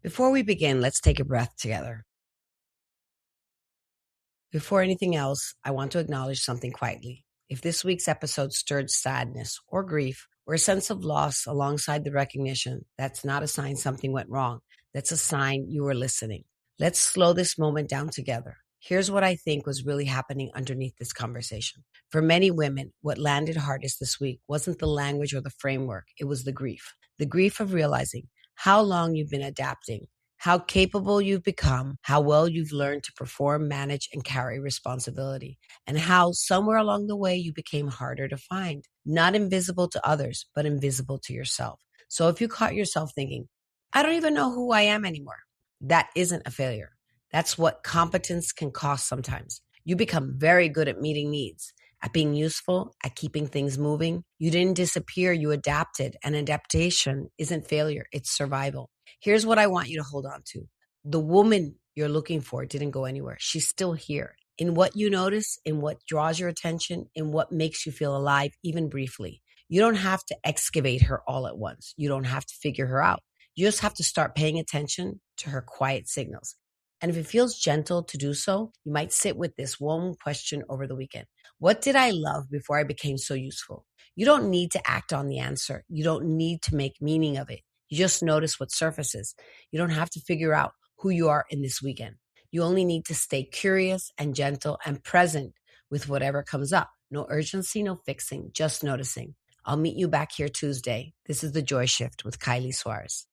Before we begin, let's take a breath together. Before anything else, I want to acknowledge something quietly. If this week's episode stirred sadness or grief or a sense of loss alongside the recognition, that's not a sign something went wrong. That's a sign you were listening. Let's slow this moment down together. Here's what I think was really happening underneath this conversation. For many women, what landed hardest this week wasn't the language or the framework, it was the grief. The grief of realizing how long you've been adapting, how capable you've become, how well you've learned to perform, manage, and carry responsibility, and how somewhere along the way you became harder to find, not invisible to others, but invisible to yourself. So if you caught yourself thinking, I don't even know who I am anymore, that isn't a failure. That's what competence can cost sometimes. You become very good at meeting needs, at being useful, at keeping things moving. You didn't disappear, you adapted, and adaptation isn't failure, it's survival. Here's what I want you to hold on to. The woman you're looking for didn't go anywhere. She's still here. In what you notice, in what draws your attention, in what makes you feel alive, even briefly. You don't have to excavate her all at once. You don't have to figure her out. You just have to start paying attention to her quiet signals. And if it feels gentle to do so, you might sit with this one question over the weekend. What did I love before I became so useful? You don't need to act on the answer. You don't need to make meaning of it. You just notice what surfaces. You don't have to figure out who you are in this weekend. You only need to stay curious and gentle and present with whatever comes up. No urgency, no fixing, just noticing. I'll meet you back here Tuesday. This is The Joy Shift with Kylie Suarez.